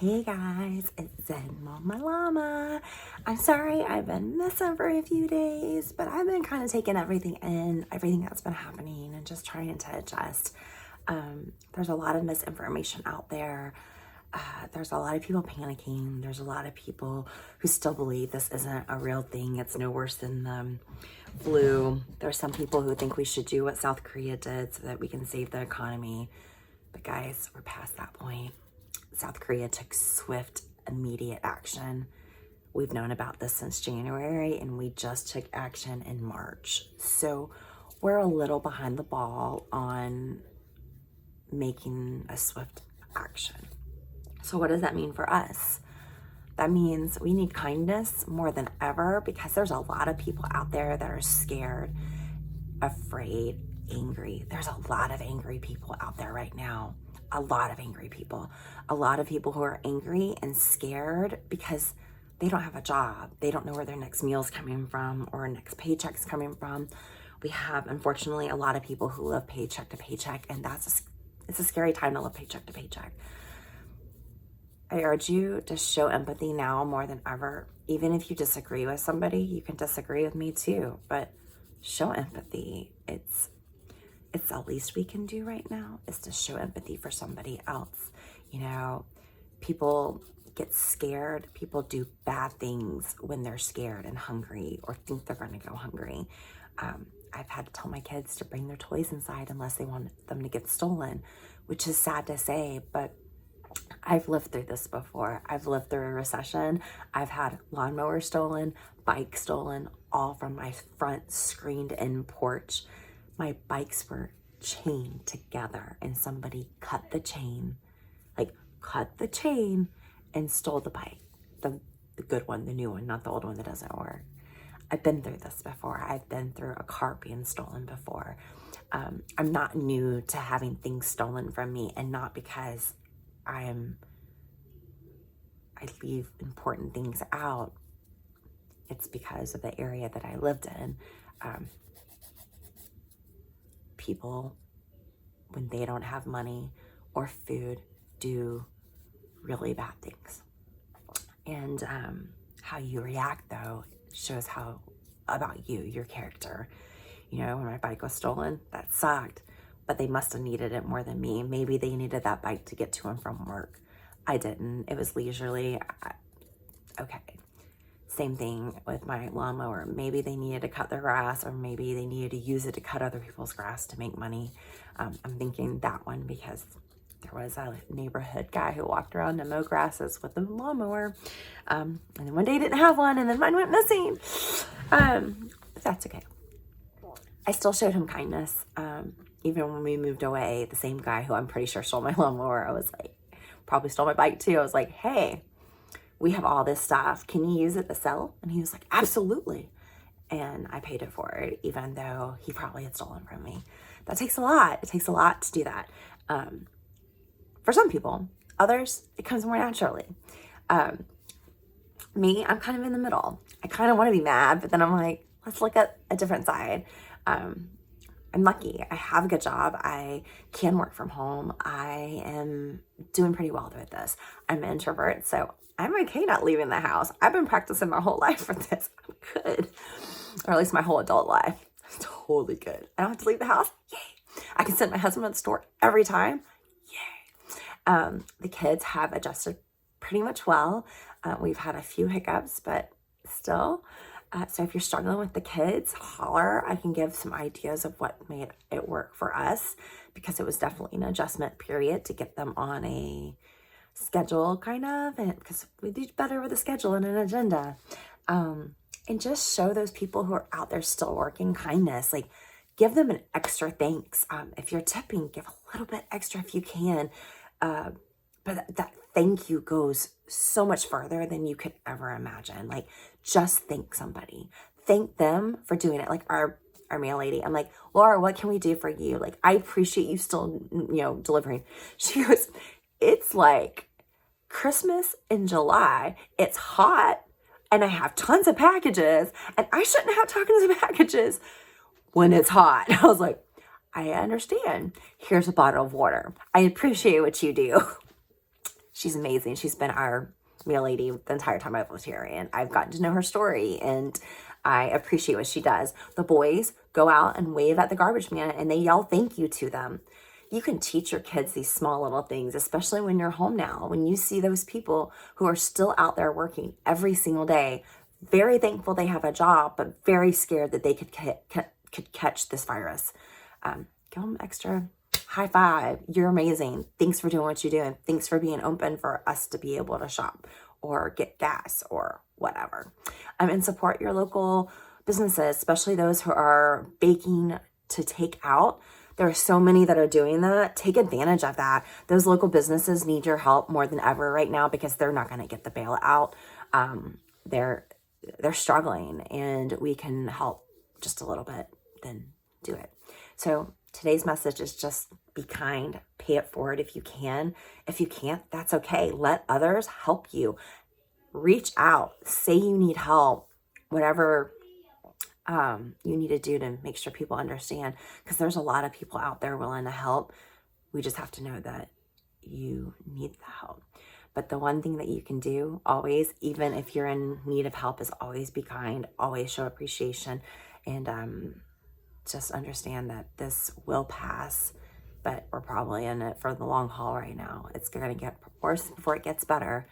Hey guys, it's Zen Mama Llama. I'm sorry I've been missing for a few days, but I've been kind of taking everything in, everything that's been happening, and just trying to adjust. There's a lot of misinformation out there. There's a lot of people panicking. There's a lot of people who still believe this isn't a real thing. It's no worse than the flu. There's some people who think we should do what South Korea did so that we can save the economy. But guys, we're past that point. South Korea took swift, immediate action. We've known about this since January, and we just took action in March. So we're a little behind the ball on making a swift action. So what does that mean for us? That means we need kindness more than ever, because there's a lot of people out there that are scared, afraid, angry. There's a lot of angry people out there right now. A lot of angry people. A lot of people who are angry and scared because they don't have a job. They don't know where their next meal's coming from or next paycheck's coming from. We have, unfortunately, a lot of people who live paycheck to paycheck, and it's a scary time to live paycheck to paycheck. I urge you to show empathy now more than ever. Even if you disagree with somebody, you can disagree with me too, but show empathy. It's the least we can do right now, is to show empathy for somebody else. You know, people get scared. People do bad things when they're scared and hungry or think they're going to go hungry. I've had to tell my kids to bring their toys inside unless they want them to get stolen, which is sad to say, but I've lived through this before. I've lived through a recession. I've had lawnmowers stolen, bikes stolen, all from my front screened-in porch. My bikes were chained together, and somebody cut the chain and stole the bike. The good one, the new one, not the old one that doesn't work. I've been through this before. I've been through a car being stolen before. I'm not new to having things stolen from me, and not because I leave important things out. It's because of the area that I lived in. People, when they don't have money or food, do really bad things. And how you react, though, shows how about you, your character. You know, when my bike was stolen, that sucked, but they must have needed it more than me. Maybe they needed that bike to get to and from work. I didn't. It was leisurely. Okay. Same thing with my lawnmower. Maybe they needed to cut their grass, or maybe they needed to use it to cut other people's grass to make money. I'm thinking that one because there was a neighborhood guy who walked around to mow grasses with a lawnmower. And then one day he didn't have one, and then mine went missing. But that's okay. I still showed him kindness. Even when we moved away, the same guy who I'm pretty sure stole my lawnmower, I was like, probably stole my bike too. I was like, hey, we have all this stuff. Can you use it to sell? And he was like, absolutely. And I paid it for it, even though he probably had stolen from me. That takes a lot. It takes a lot to do that. For some people, others, it comes more naturally. Me, I'm kind of in the middle. I kind of want to be mad, but then I'm like, let's look at a different side. I'm lucky. I have a good job. I can work from home. I am doing pretty well with this. I'm an introvert, so I'm okay not leaving the house. I've been practicing my whole life for this. I'm good. Or at least my whole adult life. I'm totally good. I don't have to leave the house. Yay. I can send my husband to the store every time. Yay. The kids have adjusted pretty much well. We've had a few hiccups, but still. So if you're struggling with the kids, holler. I can give some ideas of what made it work for us, because it was definitely an adjustment period to get them on a schedule, kind of, and because we do better with a schedule and an agenda. And just show those people who are out there still working kindness. Like, give them an extra thanks. If you're tipping, give a little bit extra if you can. But that thank you goes so much further than you could ever imagine. Like, just thank somebody. Thank them for doing it. Like our mail lady, I'm like, Laura, what can we do for you? Like, I appreciate you still, delivering. She goes, it's like Christmas in July. It's hot and I have tons of packages, and I shouldn't have tons of packages when it's hot. I was like, I understand. Here's a bottle of water. I appreciate what you do. she's amazing. She's been our meal lady the entire time I've lived here, and I've gotten to know her story, and I appreciate what she does. The boys go out and wave at the garbage man, and they yell thank you to them. You can teach your kids these small little things, especially when you're home now. When you see those people who are still out there working every single day, very thankful they have a job, but very scared that they could catch this virus. Give them extra high five. You're amazing. Thanks for doing what you do. And thanks for being open for us to be able to shop or get gas or whatever. And support your local businesses, especially those who are baking to take out. There are so many that are doing that. Take advantage of that. Those local businesses need your help more than ever right now because they're not going to get the bailout. They're struggling, and we can help just a little bit, then do it. So today's message is just be kind, pay it forward if you can. If you can't, that's okay. Let others help you. Reach out, say you need help, whatever you need to do to make sure people understand, because there's a lot of people out there willing to help. We just have to know that you need the help. But the one thing that you can do always, even if you're in need of help, is always be kind, always show appreciation, and just understand that this will pass, but we're probably in it for the long haul right now. It's going to get worse before it gets better.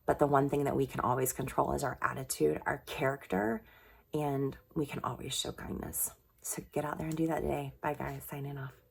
But the one thing that we can always control is our attitude, our character, and we can always show kindness. So get out there and do that today. Bye, guys. Signing off.